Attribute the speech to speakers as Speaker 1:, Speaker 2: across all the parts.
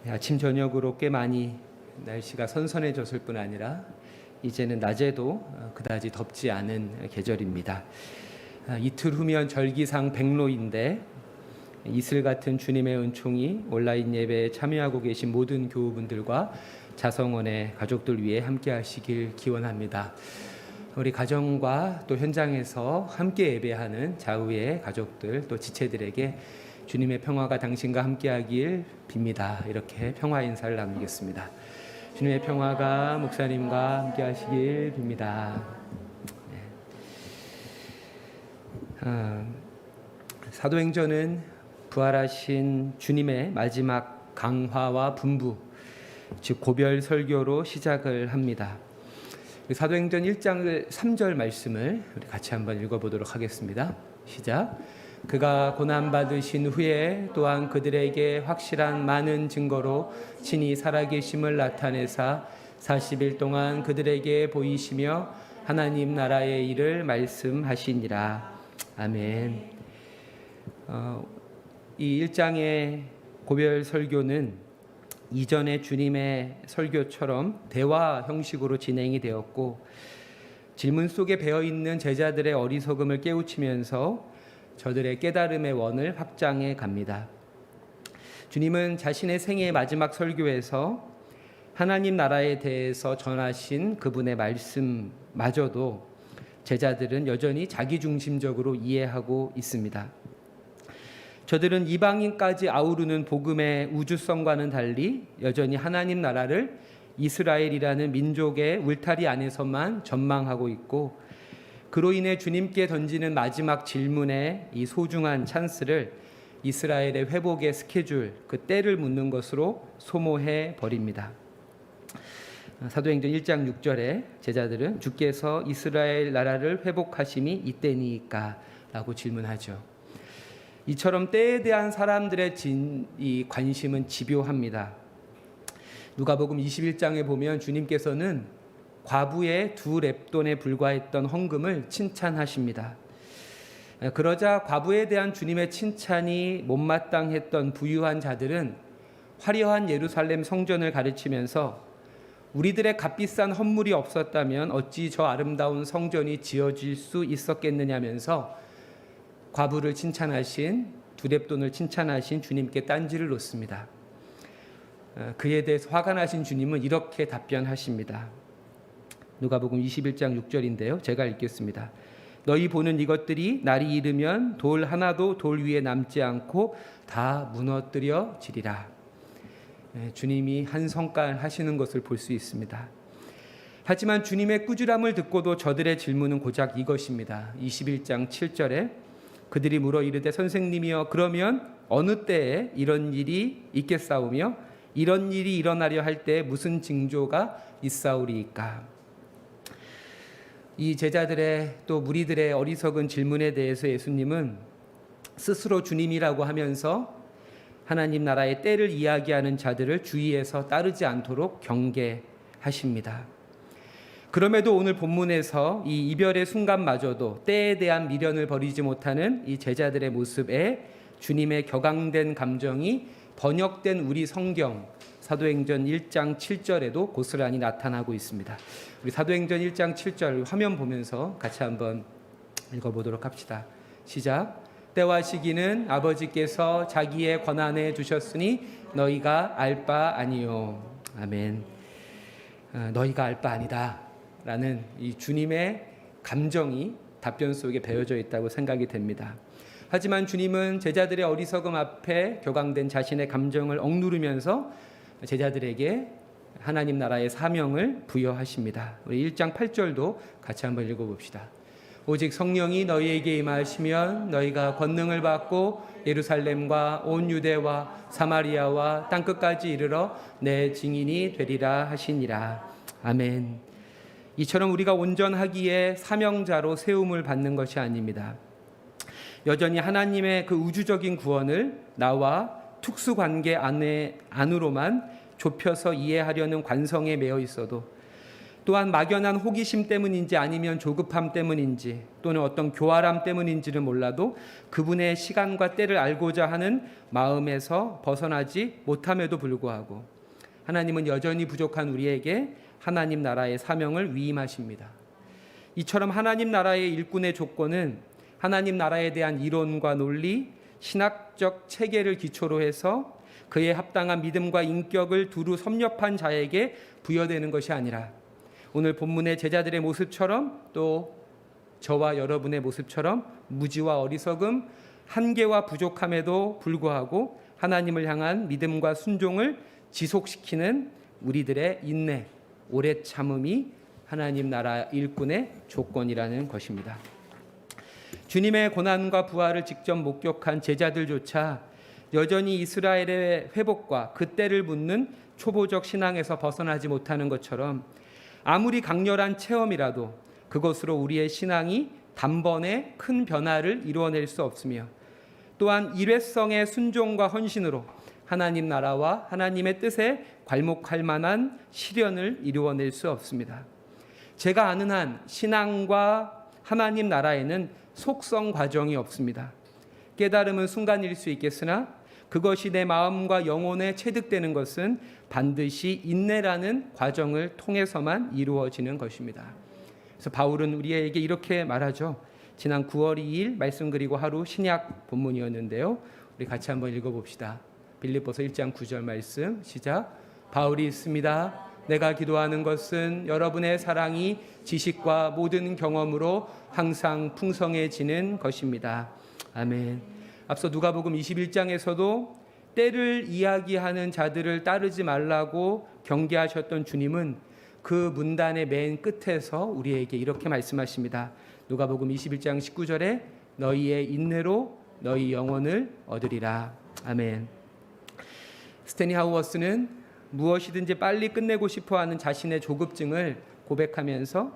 Speaker 1: 아침 저녁으로 꽤 많이 날씨가 선선해졌을 뿐 아니라 이제는 낮에도 그다지 덥지 않은 계절입니다. 이틀 후면 절기상 백로인데 이슬 같은 주님의 은총이 온라인 예배에 참여하고 계신 모든 교우분들과 자성원의 가족들 위해 함께 하시길 기원합니다. 우리 가정과 또 현장에서 함께 예배하는 좌우의 가족들 또 지체들에게 주님의 평화가 당신과 함께하길 빕니다. 이렇게 평화 인사를 나누겠습니다. 주님의 평화가 목사님과 함께하시길 빕니다. 사도행전은 부활하신 주님의 마지막 강화와 분부, 즉 고별 설교로 시작을 합니다. 사도행전 1장 3절 말씀을 우리 같이 한번 읽어보도록 하겠습니다. 시작. 그가 고난받으신 후에 또한 그들에게 확실한 많은 증거로 친히 살아계심을 나타내사 40일 동안 그들에게 보이시며 하나님 나라의 일을 말씀하시니라. 아멘. 이 1장의 고별 설교는 이전의 주님의 설교처럼 대화 형식으로 진행이 되었고 질문 속에 배어있는 제자들의 어리석음을 깨우치면서 저들의 깨달음의 원을 확장해 갑니다. 주님은 자신의 생애의 마지막 설교에서 하나님 나라에 대해서 전하신 그분의 말씀마저도 제자들은 여전히 자기중심적으로 이해하고 있습니다. 저들은 이방인까지 아우르는 복음의 우주성과는 달리 여전히 하나님 나라를 이스라엘이라는 민족의 울타리 안에서만 전망하고 있고 그로 인해 주님께 던지는 마지막 질문의 이 소중한 찬스를 이스라엘의 회복의 스케줄, 그 때를 묻는 것으로 소모해 버립니다. 사도행전 1장 6절에 제자들은 주께서 이스라엘 나라를 회복하심이 이때니까? 라고 질문하죠. 이처럼 때에 대한 사람들의 이 관심은 집요합니다. 누가복음 21장에 보면 주님께서는 과부의 2렙돈에 불과했던 헌금을 칭찬하십니다. 그러자 과부에 대한 주님의 칭찬이 못마땅했던 부유한 자들은 화려한 예루살렘 성전을 가르치면서 우리들의 값비싼 헌물이 없었다면 어찌 저 아름다운 성전이 지어질 수 있었겠느냐면서 과부를 칭찬하신 2렙돈을 칭찬하신 주님께 딴지를 놓습니다. 그에 대해서 화가 나신 주님은 이렇게 답변하십니다. 누가복음 21장 6절인데요. 제가 읽겠습니다. 너희 보는 이것들이 날이 이르면 돌 하나도 돌 위에 남지 않고 다 무너뜨려지리라. 주님이 한 성깔 하시는 것을 볼 수 있습니다. 하지만 주님의 꾸지람을 듣고도 저들의 질문은 고작 이것입니다. 21장 7절에 그들이 물어 이르되 선생님이여 그러면 어느 때에 이런 일이 있겠사오며 이런 일이 일어나려 할 때 무슨 징조가 있사오리이까? 이 제자들의 또 무리들의 어리석은 질문에 대해서 예수님은 스스로 주님이라고 하면서 하나님 나라의 때를 이야기하는 자들을 주의해서 따르지 않도록 경계하십니다. 그럼에도 오늘 본문에서 이 이별의 순간마저도 때에 대한 미련을 버리지 못하는 이 제자들의 모습에 주님의 격앙된 감정이 번역된 우리 성경 사도행전 1장 7절에도 고스란히 나타나고 있습니다. 우리 사도행전 1장 7절 화면 보면서 같이 한번 읽어보도록 합시다. 시작. 때와 시기는 아버지께서 자기의 권한에 두셨으니 너희가 알 바 아니요. 아멘. 너희가 알 바 아니다 라는 이 주님의 감정이 답변 속에 배어져 있다고 생각이 됩니다. 하지만 주님은 제자들의 어리석음 앞에 격앙된 자신의 감정을 억누르면서 제자들에게 하나님 나라의 사명을 부여하십니다. 우리 1장 8절도 같이 한번 읽어봅시다. 오직 성령이 너희에게 임하시면 너희가 권능을 받고 예루살렘과 온 유대와 사마리아와 땅끝까지 이르러 내 증인이 되리라 하시니라. 아멘. 이처럼 우리가 온전하기에 사명자로 세움을 받는 것이 아닙니다. 여전히 하나님의 그 우주적인 구원을 나와 특수관계 안으로만 좁혀서 이해하려는 관성에 매여 있어도 또한 막연한 호기심 때문인지 아니면 조급함 때문인지 또는 어떤 교활함 때문인지는 몰라도 그분의 시간과 때를 알고자 하는 마음에서 벗어나지 못함에도 불구하고 하나님은 여전히 부족한 우리에게 하나님 나라의 사명을 위임하십니다. 이처럼 하나님 나라의 일꾼의 조건은 하나님 나라에 대한 이론과 논리, 신학적 체계를 기초로 해서 그에 합당한 믿음과 인격을 두루 섭렵한 자에게 부여되는 것이 아니라 오늘 본문의 제자들의 모습처럼 또 저와 여러분의 모습처럼 무지와 어리석음, 한계와 부족함에도 불구하고 하나님을 향한 믿음과 순종을 지속시키는 우리들의 인내, 오래 참음이 하나님 나라 일꾼의 조건이라는 것입니다. 주님의 고난과 부활을 직접 목격한 제자들조차 여전히 이스라엘의 회복과 그 때를 묻는 초보적 신앙에서 벗어나지 못하는 것처럼 아무리 강렬한 체험이라도 그것으로 우리의 신앙이 단번에 큰 변화를 이루어낼 수 없으며 또한 일회성의 순종과 헌신으로 하나님 나라와 하나님의 뜻에 괄목할 만한 실현을 이루어낼 수 없습니다. 제가 아는 한 신앙과 하나님 나라에는 속성 과정이 없습니다. 깨달음은 순간일 수 있겠으나 그것이 내 마음과 영혼에 체득되는 것은 반드시 인내라는 과정을 통해서만 이루어지는 것입니다. 그래서 바울은 우리에게 이렇게 말하죠. 지난 9월 2일 말씀 그리고 하루 신약 본문이었는데요. 우리 같이 한번 읽어봅시다. 빌립보서 1장 9절 말씀 시작. 바울이 있습니다. 내가 기도하는 것은 여러분의 사랑이 지식과 모든 경험으로 항상 풍성해지는 것입니다. 아멘. 앞서 누가복음 21장에서도 때를 이야기하는 자들을 따르지 말라고 경계하셨던 주님은 그 문단의 맨 끝에서 우리에게 이렇게 말씀하십니다. 누가복음 21장 19절에 너희의 인내로 너희 영혼을 얻으리라. 아멘. 스테니 하우어스는 무엇이든지 빨리 끝내고 싶어하는 자신의 조급증을 고백하면서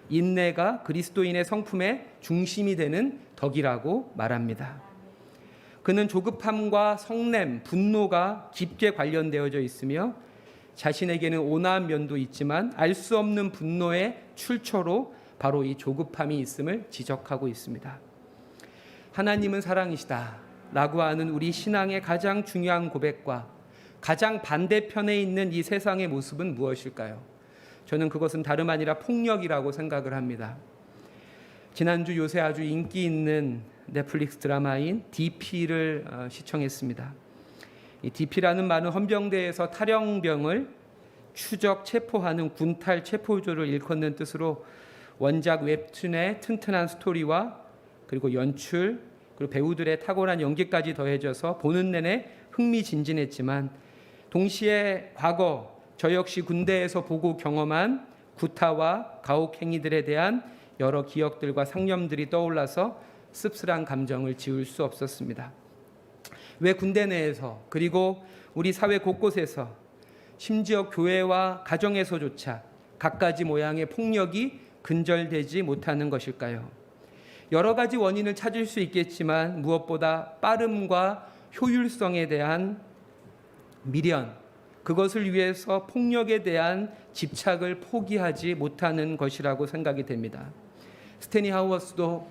Speaker 1: 인내가 그리스도인의 성품의 중심이 되는 덕이라고 말합니다. 그는 조급함과 성냄, 분노가 깊게 관련되어져 있으며 자신에게는 온화한 면도 있지만 알 수 없는 분노의 출처로 바로 이 조급함이 있음을 지적하고 있습니다. 하나님은 사랑이시다 라고 하는 우리 신앙의 가장 중요한 고백과 가장 반대편에 있는 이 세상의 모습은 무엇일까요? 저는 그것은 다름 아니라 폭력이라고 생각을 합니다. 지난주 요새 아주 인기 있는 넷플릭스 드라마인 DP를 시청했습니다. 이 DP라는 말은 헌병대에서 탈영병을 추적 체포하는 군탈 체포조를 일컫는 뜻으로 원작 웹툰의 튼튼한 스토리와 그리고 연출 그리고 배우들의 탁월한 연기까지 더해져서 보는 내내 흥미진진했지만 동시에 과거 저 역시 군대에서 보고 경험한 구타와 가혹 행위들에 대한 여러 기억들과 상념들이 떠올라서 씁쓸한 감정을 지울 수 없었습니다. 왜 군대 내에서 그리고 우리 사회 곳곳에서 심지어 교회와 가정에서조차 갖가지 모양의 폭력이 근절되지 못하는 것일까요? 여러 가지 원인을 찾을 수 있겠지만 무엇보다 빠름과 효율성에 대한 미련, 그것을 위해서 폭력에 대한 집착을 포기하지 못하는 것이라고 생각이 됩니다. 스테니 하우어스도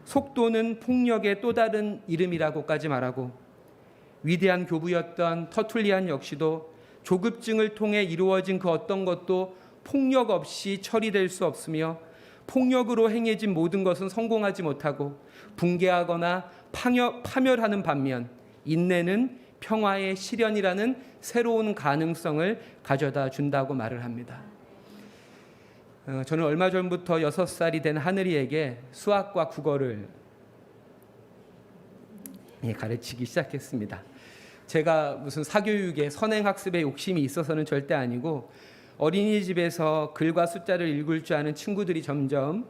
Speaker 1: 속도는 폭력의 또 다른 이름이라고까지 말하고 위대한 교부였던 터툴리안 역시도 조급증을 통해 이루어진 그 어떤 것도 폭력 없이 처리될 수 없으며 폭력으로 행해진 모든 것은 성공하지 못하고 붕괴하거나 파멸하는 반면 인내는 평화의 실현이라는 새로운 가능성을 가져다 준다고 말을 합니다. 저는 얼마 전부터 6살이 된 하늘이에게 수학과 국어를 가르치기 시작했습니다. 제가 무슨 사교육에 선행학습에 욕심이 있어서는 절대 아니고 어린이집에서 글과 숫자를 읽을 줄 아는 친구들이 점점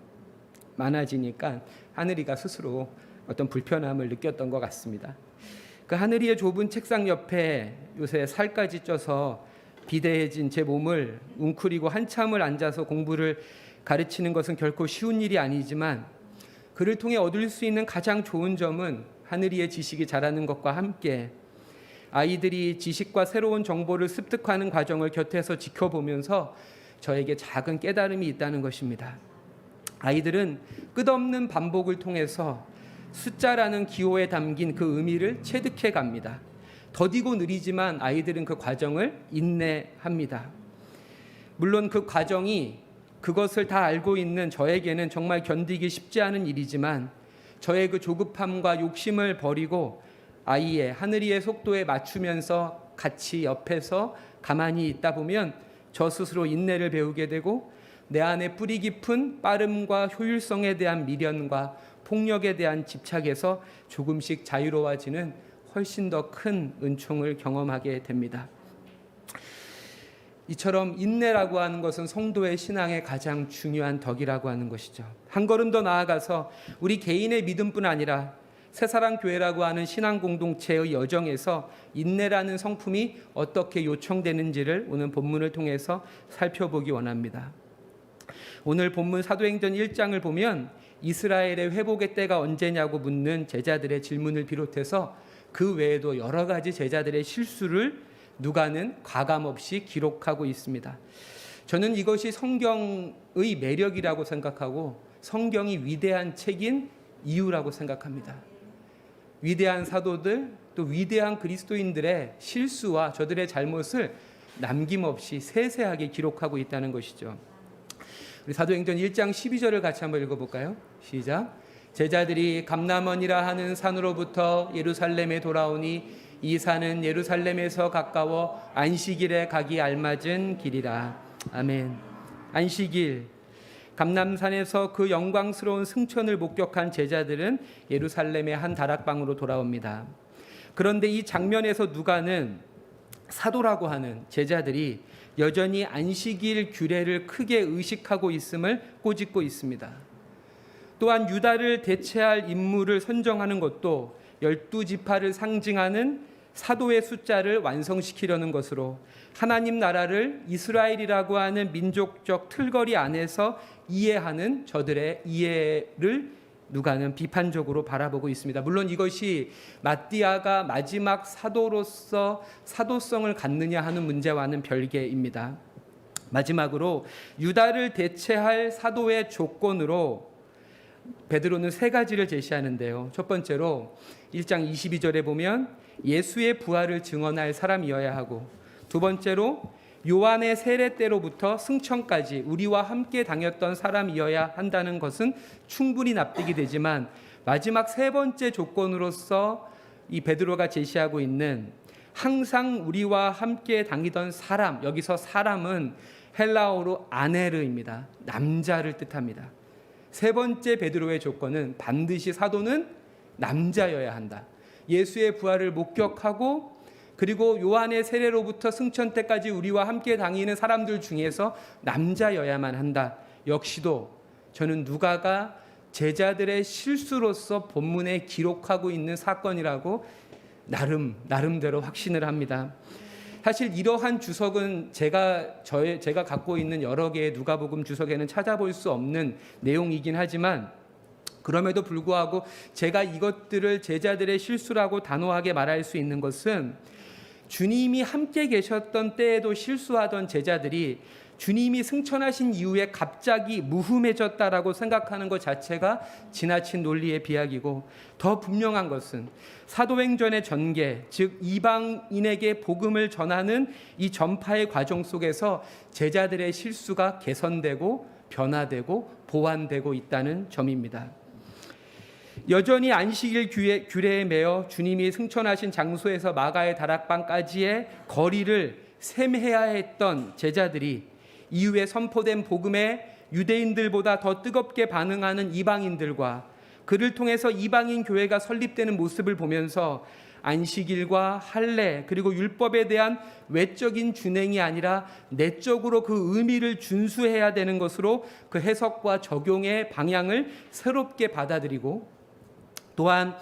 Speaker 1: 많아지니까 하늘이가 스스로 어떤 불편함을 느꼈던 것 같습니다. 그 하늘이의 좁은 책상 옆에 요새 살까지 쪄서 비대해진 제 몸을 웅크리고 한참을 앉아서 공부를 가르치는 것은 결코 쉬운 일이 아니지만 그를 통해 얻을 수 있는 가장 좋은 점은 하늘이의 지식이 자라는 것과 함께 아이들이 지식과 새로운 정보를 습득하는 과정을 곁에서 지켜보면서 저에게 작은 깨달음이 있다는 것입니다. 아이들은 끝없는 반복을 통해서 숫자라는 기호에 담긴 그 의미를 체득해 갑니다. 더디고 느리지만 아이들은 그 과정을 인내합니다. 물론 그 과정이 그것을 다 알고 있는 저에게는 정말 견디기 쉽지 않은 일이지만 저의 그 조급함과 욕심을 버리고 아이의 하늘이의 속도에 맞추면서 같이 옆에서 가만히 있다 보면 저 스스로 인내를 배우게 되고 내 안에 뿌리 깊은 빠름과 효율성에 대한 미련과 폭력에 대한 집착에서 조금씩 자유로워지는 훨씬 더 큰 은총을 경험하게 됩니다. 이처럼 인내라고 하는 것은 성도의 신앙의 가장 중요한 덕이라고 하는 것이죠. 한 걸음 더 나아가서 우리 개인의 믿음뿐 아니라 새사랑교회라고 하는 신앙 공동체의 여정에서 인내라는 성품이 어떻게 요청되는지를 오늘 본문을 통해서 살펴보기 원합니다. 오늘 본문 사도행전 1장을 보면 이스라엘의 회복의 때가 언제냐고 묻는 제자들의 질문을 비롯해서 그 외에도 여러 가지 제자들의 실수를 누가는 가감없이 기록하고 있습니다. 저는 이것이 성경의 매력이라고 생각하고 성경이 위대한 책인 이유라고 생각합니다. 위대한 사도들 또 위대한 그리스도인들의 실수와 저들의 잘못을 남김없이 세세하게 기록하고 있다는 것이죠. 우리 사도행전 1장 12절을 같이 한번 읽어볼까요? 시작. 제자들이 감람원이라 하는 산으로부터 예루살렘에 돌아오니 이 산은 예루살렘에서 가까워 안식일에 가기 알맞은 길이라. 아멘. 안식일, 감람산에서 그 영광스러운 승천을 목격한 제자들은 예루살렘의 한 다락방으로 돌아옵니다. 그런데 이 장면에서 누가는 사도라고 하는 제자들이 여전히 안식일 규례를 크게 의식하고 있음을 꼬집고 있습니다. 또한 유다를 대체할 인물을 선정하는 것도 12지파를 상징하는 사도의 숫자를 완성시키려는 것으로 하나님 나라를 이스라엘이라고 하는 민족적 틀거리 안에서 이해하는 저들의 이해를 누가는 비판적으로 바라보고 있습니다. 물론 이것이 마띠아가 마지막 사도로서 사도성을 갖느냐 하는 문제와는 별개입니다. 마지막으로 유다를 대체할 사도의 조건으로 베드로는 세 가지를 제시하는데요. 첫 번째로 1장 22절에 보면 예수의 부활을 증언할 사람이어야 하고, 두 번째로 요한의 세례 때로부터 승천까지 우리와 함께 다녔던 사람이어야 한다는 것은 충분히 납득이 되지만 마지막 세 번째 조건으로서 이 베드로가 제시하고 있는 항상 우리와 함께 다니던 사람, 여기서 사람은 헬라어로 아네르입니다. 남자를 뜻합니다. 세 번째 베드로의 조건은 반드시 사도는 남자여야 한다. 예수의 부활을 목격하고 그리고 요한의 세례로부터 승천 때까지 우리와 함께 다니는 사람들 중에서 남자여야만 한다. 역시도 저는 누가가 제자들의 실수로서 본문에 기록하고 있는 사건이라고 나름대로 확신을 합니다. 사실 이러한 주석은 제가 갖고 있는 여러 개의 누가복음 주석에는 찾아볼 수 없는 내용이긴 하지만 그럼에도 불구하고 제가 이것들을 제자들의 실수라고 단호하게 말할 수 있는 것은 주님이 함께 계셨던 때에도 실수하던 제자들이 주님이 승천하신 이후에 갑자기 무흠해졌다라고 생각하는 것 자체가 지나친 논리의 비약이고, 더 분명한 것은 사도행전의 전개, 즉 이방인에게 복음을 전하는 이 전파의 과정 속에서 제자들의 실수가 개선되고 변화되고 보완되고 있다는 점입니다. 여전히 안식일 규례에 매여 주님이 승천하신 장소에서 마가의 다락방까지의 거리를 셈해야 했던 제자들이 이후에 선포된 복음에 유대인들보다 더 뜨겁게 반응하는 이방인들과 그를 통해서 이방인 교회가 설립되는 모습을 보면서 안식일과 할례 그리고 율법에 대한 외적인 준행이 아니라 내적으로 그 의미를 준수해야 되는 것으로 그 해석과 적용의 방향을 새롭게 받아들이고, 또한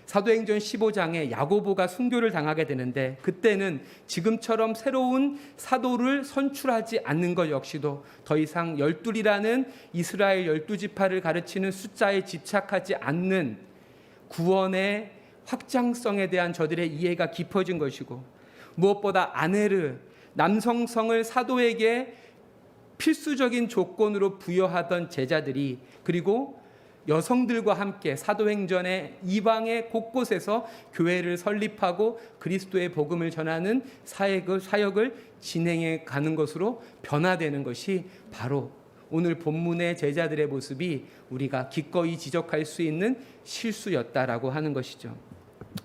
Speaker 1: 사도행전 15장에 야고보가 순교를 당하게 되는데 그때는 지금처럼 새로운 사도를 선출하지 않는 것 역시도 더 이상 12이라는 이스라엘 12지파를 가르치는 숫자에 집착하지 않는 구원의 확장성에 대한 저들의 이해가 깊어진 것이고, 무엇보다 아네르, 남성성을 사도에게 필수적인 조건으로 부여하던 제자들이, 그리고 여성들과 함께 사도행전의 이방의 곳곳에서 교회를 설립하고 그리스도의 복음을 전하는 사역을 진행해 가는 것으로 변화되는 것이 바로 오늘 본문의 제자들의 모습이 우리가 기꺼이 지적할 수 있는 실수였다라고 하는 것이죠.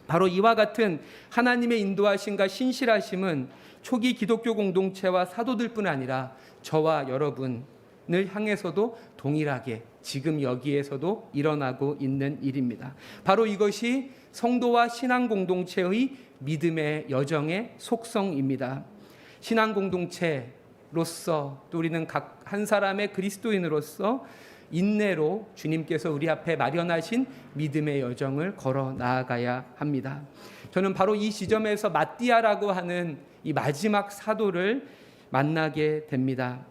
Speaker 1: 바로 이와 같은 하나님의 인도하심과 신실하심은 초기 기독교 공동체와 사도들뿐 아니라 저와 여러분을 향해서도 동일하게 지금 여기에서도 일어나고 있는 일입니다. 바로 이것이 성도와 신앙 공동체의 믿음의 여정의 속성입니다. 신앙 공동체로서 또 우리는 각 한 사람의 그리스도인으로서 인내로 주님께서 우리 앞에 마련하신 믿음의 여정을 걸어 나아가야 합니다. 저는 바로 이 지점에서 마띠아라고 하는 이 마지막 사도를 만나게 됩니다.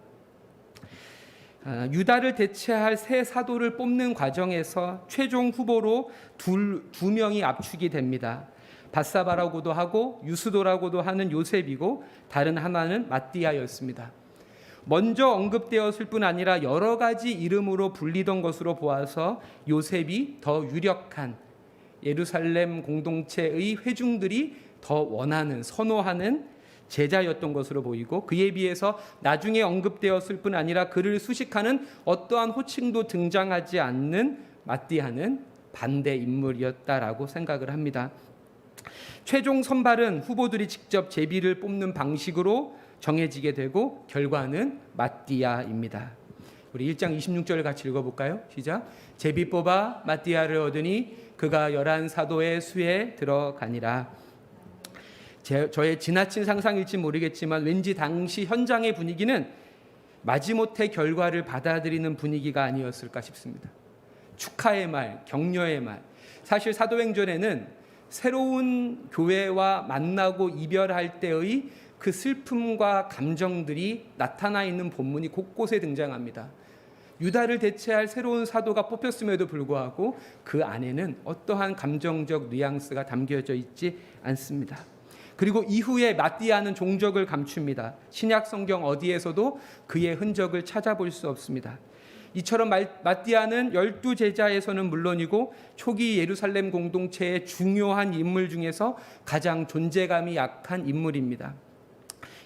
Speaker 1: 유다를 대체할 새 사도를 뽑는 과정에서 최종 후보로 두 명이 압축이 됩니다. 바사바라고도 하고 유스도라고도 하는 요셉이고, 다른 하나는 마띠아였습니다. 먼저 언급되었을 뿐 아니라 여러 가지 이름으로 불리던 것으로 보아서 요셉이 더 유력한, 예루살렘 공동체의 회중들이 더 원하는, 선호하는 제자였던 것으로 보이고, 그에 비해서 나중에 언급되었을 뿐 아니라 그를 수식하는 어떠한 호칭도 등장하지 않는 마띠아는 반대 인물이었다라고 생각을 합니다. 최종 선발은 후보들이 직접 제비를 뽑는 방식으로 정해지게 되고 결과는 마띠아입니다. 우리 1장 26절 같이 읽어볼까요? 시작. 제비 뽑아 마띠아를 얻으니 그가 11사도의 수에 들어가니라. 저의 지나친 상상일지 모르겠지만 왠지 당시 현장의 분위기는 마지못해 결과를 받아들이는 분위기가 아니었을까 싶습니다. 축하의 말, 격려의 말. 사실 사도행전에는 새로운 교회와 만나고 이별할 때의 그 슬픔과 감정들이 나타나 있는 본문이 곳곳에 등장합니다. 유다를 대체할 새로운 사도가 뽑혔음에도 불구하고 그 안에는 어떠한 감정적 뉘앙스가 담겨져 있지 않습니다. 그리고 이후에 마띠아는 종적을 감춥니다. 신약 성경 어디에서도 그의 흔적을 찾아볼 수 없습니다. 이처럼 마띠아는 12제자에서는 물론이고 초기 예루살렘 공동체의 중요한 인물 중에서 가장 존재감이 약한 인물입니다.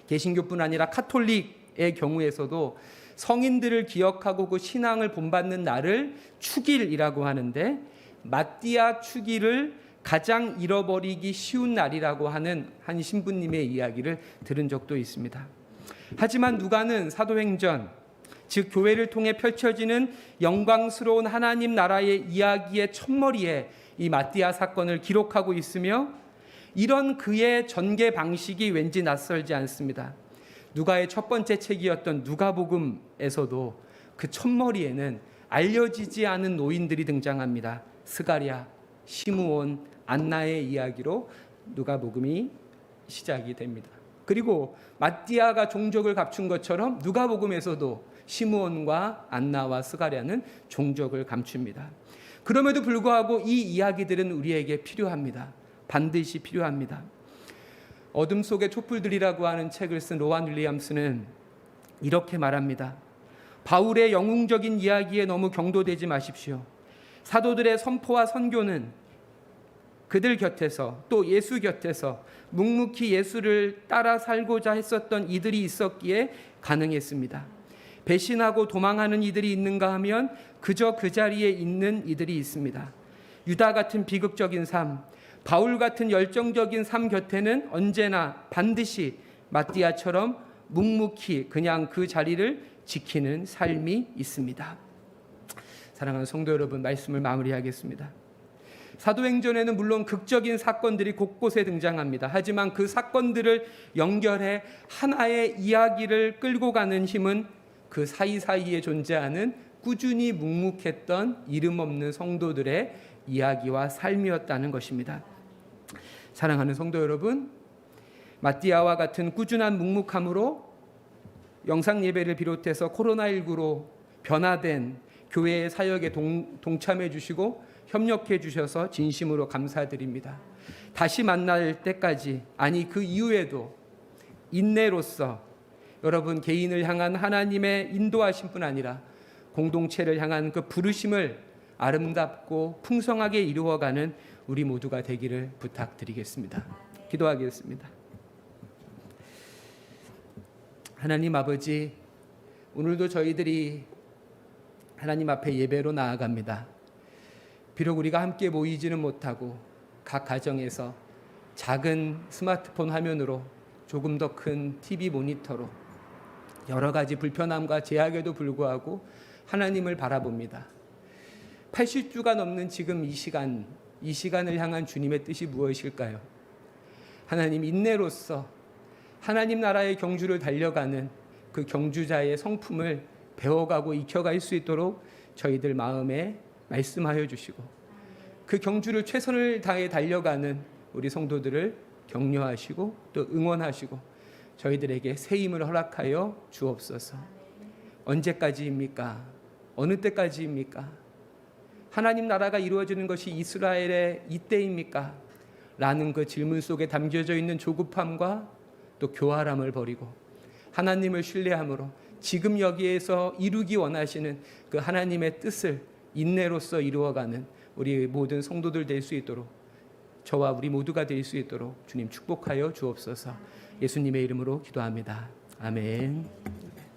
Speaker 1: 개신교뿐 아니라 카톨릭의 경우에서도 성인들을 기억하고 그 신앙을 본받는 날을 축일이라고 하는데, 마띠아 축일을 가장 잃어버리기 쉬운 날이라고 하는 한 신부님의 이야기를 들은 적도 있습니다. 하지만 누가는 사도행전, 즉 교회를 통해 펼쳐지는 영광스러운 하나님 나라의 이야기의 첫머리에 이 마띠아 사건을 기록하고 있으며, 이런 그의 전개 방식이 왠지 낯설지 않습니다. 누가의 첫 번째 책이었던 누가복음에서도 그 첫머리에는 알려지지 않은 노인들이 등장합니다. 스가랴, 시므온, 안나의 이야기로 누가복음이 시작이 됩니다. 그리고 마띠아가 종족을 갖춘 것처럼 누가복음에서도 시므온과 안나와 스가랴는 종족을 감춥니다. 그럼에도 불구하고 이 이야기들은 우리에게 필요합니다. 반드시 필요합니다. 어둠 속의 촛불들이라고 하는 책을 쓴 로안 윌리엄스는 이렇게 말합니다. 바울의 영웅적인 이야기에 너무 경도되지 마십시오. 사도들의 선포와 선교는 그들 곁에서, 또 예수 곁에서 묵묵히 예수를 따라 살고자 했었던 이들이 있었기에 가능했습니다. 배신하고 도망하는 이들이 있는가 하면 그저 그 자리에 있는 이들이 있습니다. 유다 같은 비극적인 삶, 바울 같은 열정적인 삶 곁에는 언제나 반드시 마띠아처럼 묵묵히 그냥 그 자리를 지키는 삶이 있습니다. 사랑하는 성도 여러분, 말씀을 마무리하겠습니다. 사도행전에는 물론 극적인 사건들이 곳곳에 등장합니다. 하지만 그 사건들을 연결해 하나의 이야기를 끌고 가는 힘은 그 사이사이에 존재하는 꾸준히 묵묵했던 이름 없는 성도들의 이야기와 삶이었다는 것입니다. 사랑하는 성도 여러분, 마띠아와 같은 꾸준한 묵묵함으로 영상 예배를 비롯해서 코로나19로 변화된 교회의 사역에 동참해 주시고 협력해 주셔서 진심으로 감사드립니다. 다시 만날 때까지, 아니 그 이후에도 인내로서 여러분 개인을 향한 하나님의 인도하심 뿐 아니라 공동체를 향한 그 부르심을 아름답고 풍성하게 이루어가는 우리 모두가 되기를 부탁드리겠습니다. 기도하겠습니다. 하나님 아버지, 오늘도 저희들이 하나님 앞에 예배로 나아갑니다. 비록 우리가 함께 모이지는 못하고 각 가정에서 작은 스마트폰 화면으로 조금 더 큰 TV 모니터로 여러 가지 불편함과 제약에도 불구하고 하나님을 바라봅니다. 80주가 넘는 지금 이 시간을 향한 주님의 뜻이 무엇일까요? 하나님 인내로서 하나님 나라의 경주를 달려가는 그 경주자의 성품을 배워가고 익혀갈 수 있도록 저희들 마음에 말씀하여 주시고 그 경주를 최선을 다해 달려가는 우리 성도들을 격려하시고 또 응원하시고 저희들에게 새 힘을 허락하여 주옵소서. 언제까지입니까? 어느 때까지입니까? 하나님 나라가 이루어지는 것이 이스라엘의 이때입니까? 라는 그 질문 속에 담겨져 있는 조급함과 또 교활함을 버리고 하나님을 신뢰함으로 지금 여기에서 이루기 원하시는 그 하나님의 뜻을 인내로서 이루어가는 우리 모든 성도들 될 수 있도록 저와 우리 모두가 될 수 있도록 주님 축복하여 주옵소서. 예수님의 이름으로 기도합니다. 아멘.